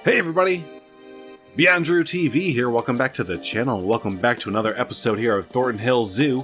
Hey everybody, BeyondDrewTV here. Welcome back to the channel. Welcome back to another episode here of Thorton Hills Zoo.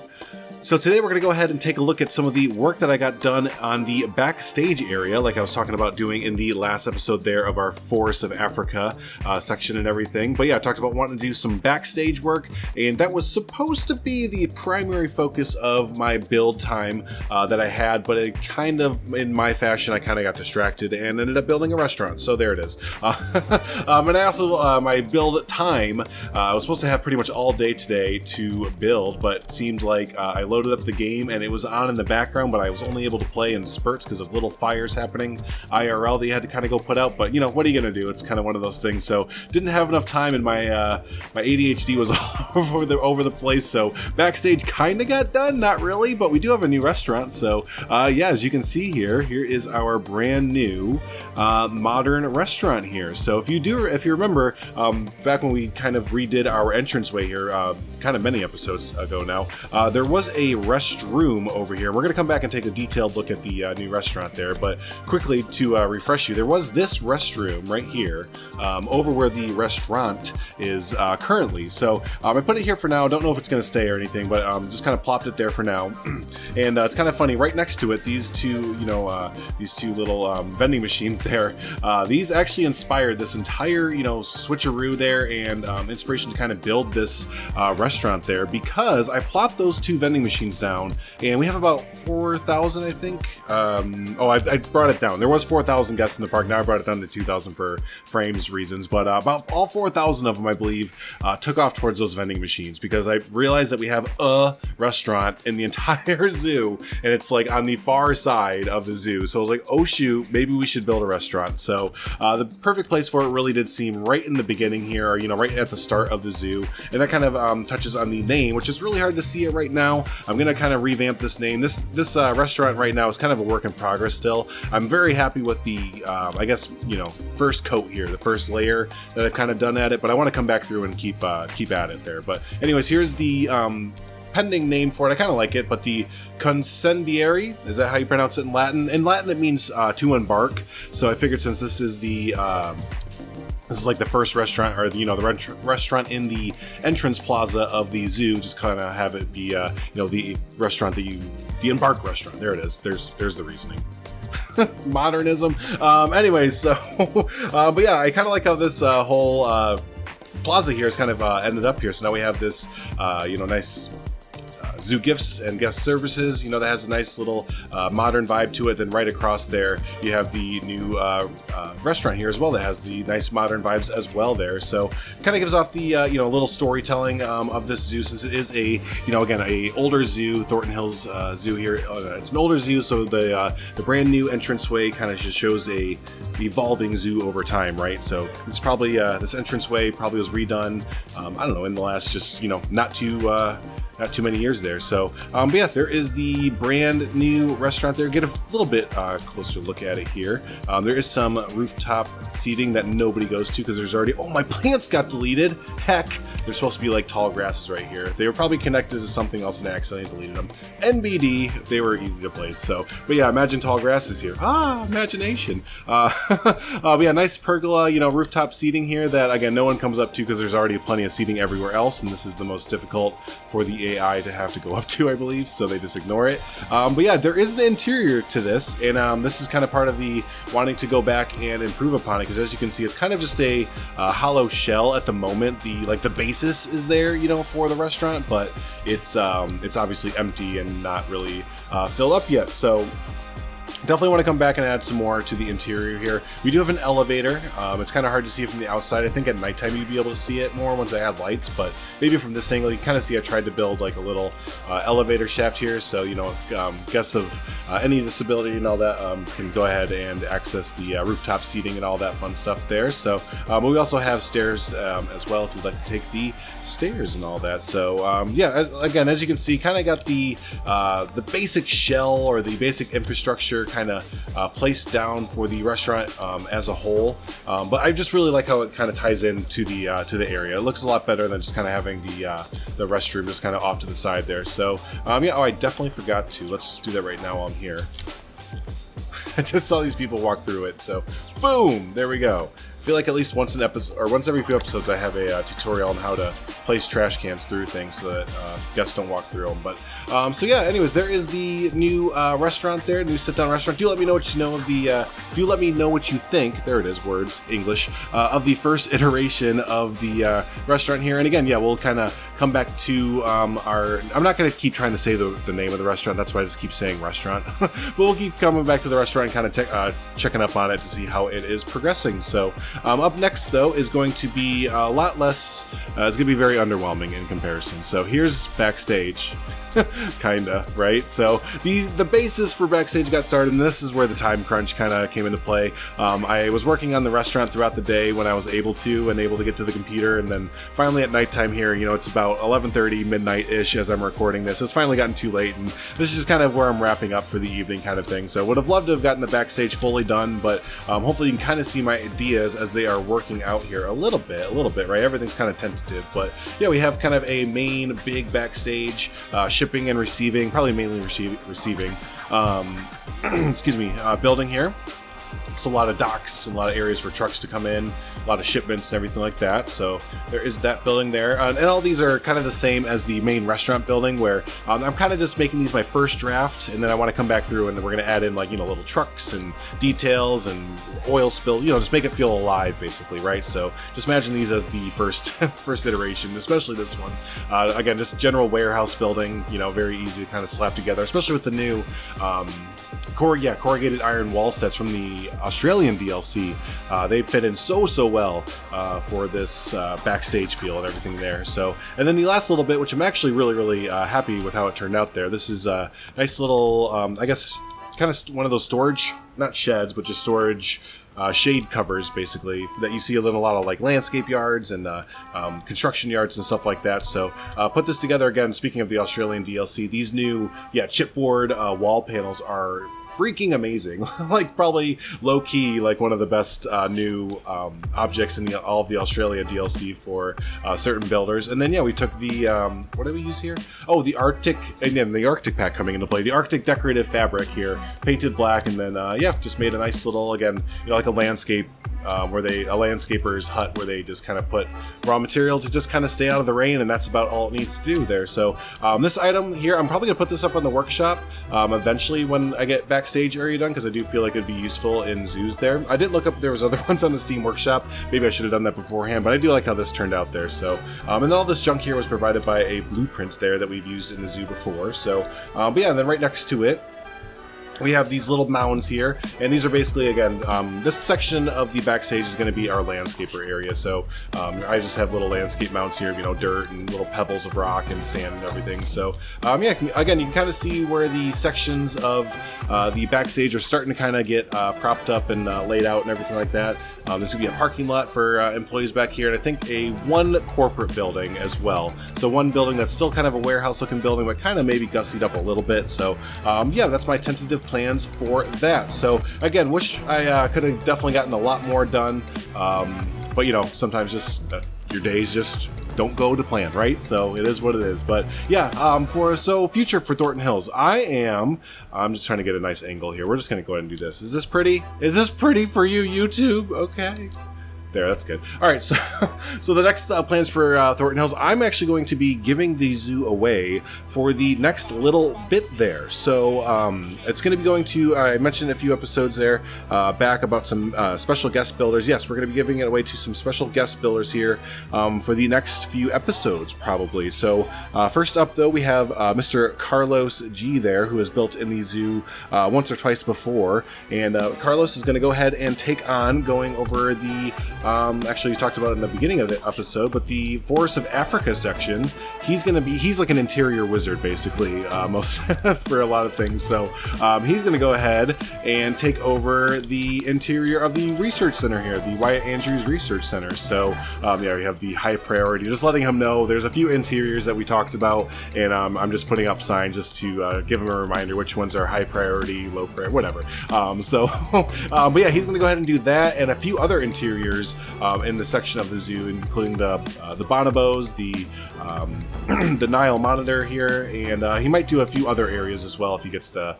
So today we're going to go ahead and take a look at some of the work that I got done on the backstage area, like I was talking about doing in the last episode there of our Forests of Africa section and everything. But yeah, I talked about wanting to do some backstage work, and that was supposed to be the primary focus of my build time that I had, but it kind of, in my fashion, I kind of got distracted and ended up building a restaurant. So there it is. And I also, my build time, I was supposed to have pretty much all day today to build, but it seemed like I loaded up the game and it was on in the background, but I was only able to play in spurts because of little fires happening IRL that you had to kind of go put out. But you know, what are you gonna do? It's kind of one of those things. So didn't have enough time, and my my ADHD was all over the place. So backstage kind of got done, not really, but we do have a new restaurant. So yeah, as you can see here is our brand new modern restaurant here. So if you remember, back when we kind of redid our entranceway here, kind of many episodes ago now, there was a restroom over here. We're going to come back and take a detailed look at the new restaurant there, but quickly to refresh you, there was this restroom right here over where the restaurant is currently. So I put it here for now. Don't know if it's going to stay or anything, but just kind of plopped it there for now. And it's kind of funny, right next to it, these two little vending machines there, these actually inspired this entire, switcheroo there and inspiration to kind of build this restaurant there, because I plopped those two vending machines down, and we have about 4,000, I think. I brought it down. There was 4,000 guests in the park. Now I brought it down to 2,000 for frames reasons, but about all 4,000 of them, I believe, took off towards those vending machines, because I realized that we have a restaurant in the entire zoo, and it's like on the far side of the zoo. So I was like, oh shoot, maybe we should build a restaurant. So the perfect place for it really did seem right in the beginning here, or right at the start of the zoo, and that kind of touches on the name, which is really hard to see it right now. I'm gonna kind of revamp this name. This restaurant right now is kind of a work in progress still. I'm very happy with the I guess first coat here, the first layer that I've kind of done at it, but I want to come back through and keep at it there. But anyways, here's the pending name for it. I kind of like it, but the Concendiary, is that how you pronounce it in Latin? In Latin it means to embark, so I figured since this is the this is like the first restaurant, or the restaurant in the entrance plaza of the zoo, just kind of have it be the restaurant the embark restaurant. There it is. There's the reasoning. Modernism. Anyway, so but yeah, I kind of like how this whole plaza here has kind of ended up here. So now we have this nice zoo gifts and guest services, that has a nice little modern vibe to it. Then right across there you have the new restaurant here as well that has the nice modern vibes as well there. So kind of gives off the little storytelling of this zoo, since it is a again a older zoo, Thornton Hills Zoo here. It's an older zoo, so the brand new entranceway kind of just shows a evolving zoo over time, right? So it's probably this entranceway probably was redone I don't know, in the last just not too many years there. So but yeah, there is the brand new restaurant there. Get a little bit closer look at it here. There is some rooftop seating that nobody goes to because there's already, my plants got deleted. Heck, there's supposed to be like tall grasses right here. They were probably connected to something else and I accidentally deleted them. NBD, they were easy to place. So, but yeah, imagine tall grasses here. Imagination. But yeah, nice pergola, rooftop seating here that again no one comes up to because there's already plenty of seating everywhere else, and this is the most difficult for the AI to have to go up to, I believe, so they just ignore it. But yeah, there is an interior to this, and this is kind of part of the wanting to go back and improve upon it, because as you can see, it's kind of just a hollow shell at the moment. The basis is there, for the restaurant, but it's obviously empty and not really filled up yet. So definitely want to come back and add some more to the interior here. We do have an elevator. It's kind of hard to see from the outside. I think at nighttime you'd be able to see it more once I add lights, but maybe from this angle you kind of see I tried to build like a little elevator shaft here, so guests of any disability and all that can go ahead and access the rooftop seating and all that fun stuff there. So but we also have stairs as well if you'd like to take the stairs and all that. So yeah, again, as you can see, kind of got the basic shell or the basic infrastructure kind of placed down for the restaurant as a whole, but I just really like how it kind of ties into the area. It looks a lot better than just kind of having the restroom just kind of off to the side there. So yeah, I definitely forgot to. Let's just do that right now while I'm here. I just saw these people walk through it, so boom, there we go. feel like at least once an episode, or once every few episodes, I have a tutorial on how to place trash cans through things so that guests don't walk through them. But so yeah, anyways, there is the new restaurant there, new sit-down restaurant. Do let me know what you know of the. Do let me know what you think. There it is, words, English, of the first iteration of the restaurant here. And again, yeah, we'll kind of come back to our. I'm not going to keep trying to say the name of the restaurant. That's why I just keep saying restaurant. But we'll keep coming back to the restaurant and kind of checking up on it to see how it is progressing. So up next, though, is going to be a lot less. It's going to be very underwhelming in comparison. So here's backstage. Kinda, right? So the basis for backstage got started, and this is where the time crunch kind of came into play. I was working on the restaurant throughout the day when I was able to get to the computer, and then finally at nighttime here, it's about 11:30 midnight-ish as I'm recording this. It's finally gotten too late, and this is just kind of where I'm wrapping up for the evening kind of thing. So would have loved to have gotten the backstage fully done, but hopefully you can kind of see my ideas as they are working out here a little bit, right? Everything's kind of tentative, but yeah, we have kind of a main big backstage, shipping and receiving, probably mainly receiving, excuse me, building here. It's a lot of docks and a lot of areas for trucks to come in, a lot of shipments and everything like that. So there is that building there. And all these are kind of the same as the main restaurant building, where I'm kind of just making these my first draft, and then I want to come back through and we're going to add in little trucks and details and oil spills, just make it feel alive basically, right? So just imagine these as the first iteration, especially this one. Again, just general warehouse building, very easy to kind of slap together, especially with the new corrugated iron wall sets from the Australian DLC. They fit in so well for this backstage feel and everything there. So, and then the last little bit, which I'm actually really happy with how it turned out there. This is a nice little, I guess, kind of one of those storage, not sheds, but just storage shade covers basically that you see in a lot of landscape yards and construction yards and stuff like that. So put this together again. Speaking of the Australian DLC, these new chipboard wall panels are freaking amazing. Probably low key one of the best new objects in all of the Australia DLC for certain builders. And then we took the what did we use here? Oh, the Arctic, and then the Arctic pack coming into play. The Arctic decorative fabric here, painted black, and then just made a nice little, again, like a landscape. A landscaper's hut where they just kind of put raw material to just kind of stay out of the rain, and that's about all it needs to do there. So this item here, I'm probably gonna put this up on the workshop eventually when I get backstage area done, because I do feel like it'd be useful in zoos there. I did look up if there was other ones on the Steam Workshop. Maybe I should have done that beforehand, but I do like how this turned out there. So and then all this junk here was provided by a blueprint there that we've used in the zoo before. So but yeah, and then right next to it, we have these little mounds here, and these are basically, again, this section of the backstage is going to be our landscaper area. So I just have little landscape mounts here, dirt and little pebbles of rock and sand and everything. So again, you can kind of see where the sections of the backstage are starting to kind of get propped up and laid out and everything like that. There's going to be a parking lot for employees back here, and I think one corporate building as well. So one building that's still kind of a warehouse-looking building, but kind of maybe gussied up a little bit. So that's my tentative plans for that. So again, wish I could have definitely gotten a lot more done, but sometimes just your days just don't go to plan, right? So it is what it is. But yeah, future for Thornton Hills, I'm just trying to get a nice angle here. We're just gonna go ahead and do this. Is this pretty? Is this pretty for you, YouTube? Okay. There, that's good. All right, so the next plans for Thornton Hills, I'm actually going to be giving the zoo away for the next little bit there. So it's going to be going to, I mentioned a few episodes there back about some special guest builders. Yes, we're going to be giving it away to some special guest builders here for the next few episodes, probably. So first up, though, we have Mr. Carlos G there, who has built in the zoo once or twice before. And Carlos is going to go ahead and take on going over the actually, we talked about it in the beginning of the episode, but the Forests of Africa section, he's like an interior wizard, basically, most for a lot of things. So he's going to go ahead and take over the interior of the research center here, the Wyatt Andrews Research Center. So we have the high priority, just letting him know there's a few interiors that we talked about, and I'm just putting up signs just to give him a reminder which ones are high priority, low priority, whatever. But yeah, he's going to go ahead and do that, and a few other interiors creatures in the section of the zoo, including the bonobos, the Nile monitor here, and he might do a few other areas as well if he gets the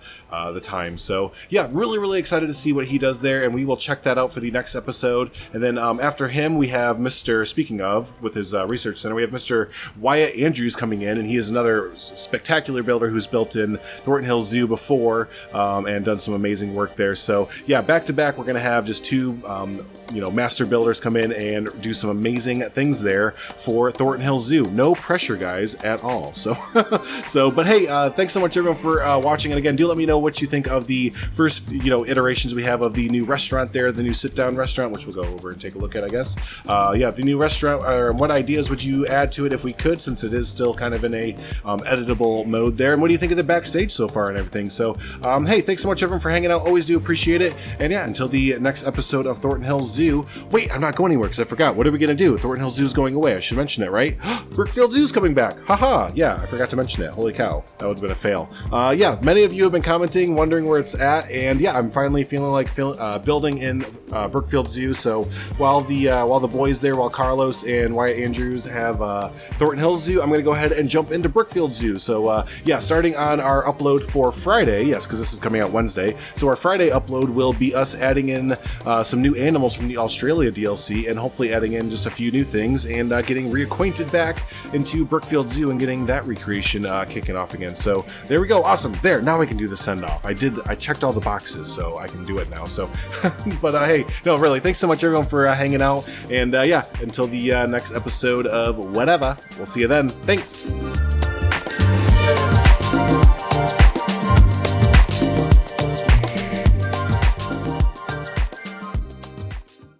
time. So yeah, really excited to see what he does there, and we will check that out for the next episode. And then after him, we have speaking of, with his research center, we have Mr. Wyatt Andrews coming in, and he is another spectacular builder who's built in Thornton Hills Zoo before and done some amazing work there. So yeah, back to back, we're going to have just two master builders come in and do some amazing things there for Thornton Hills Zoo. No pressure, guys, at all. So but hey, thanks so much everyone for watching, and again, do let me know what you think of the first iterations we have of the new restaurant there, the new sit-down restaurant, which we'll go over and take a look at, I guess. Yeah, the new restaurant, what ideas would you add to it if we could, since it is still kind of in a editable mode there, and what do you think of the backstage so far and everything? So hey, thanks so much everyone for hanging out, always do appreciate it, and yeah, until the next episode of Thornton Hills Zoo. Wait, I'm not going anywhere because I forgot. What are we gonna do? Thornton Hills Zoo is going away. I should mention it, right? Brookfield Zoo's coming back. Haha, yeah, I forgot to mention it. Holy cow, that would have been a fail. Yeah, many of you have been commenting, wondering where it's at, and yeah, I'm finally feeling like building in Brookfield Zoo. So while the boys there, while Carlos and Wyatt Andrews have Thornton Hills Zoo, I'm gonna go ahead and jump into Brookfield Zoo. So yeah, starting on our upload for Friday, yes, because this is coming out Wednesday, so our Friday upload will be us adding in some new animals from the Australia DLC, and hopefully adding in just a few new things, and getting reacquainted back into Brookfield Zoo and getting that recreation kicking off again. So there we go, awesome. There, now I can do the send-off. I checked all the boxes, so I can do it now. So but hey, no, really, thanks so much everyone for hanging out, and yeah, until the next episode of whatever, we'll see you then. Thanks.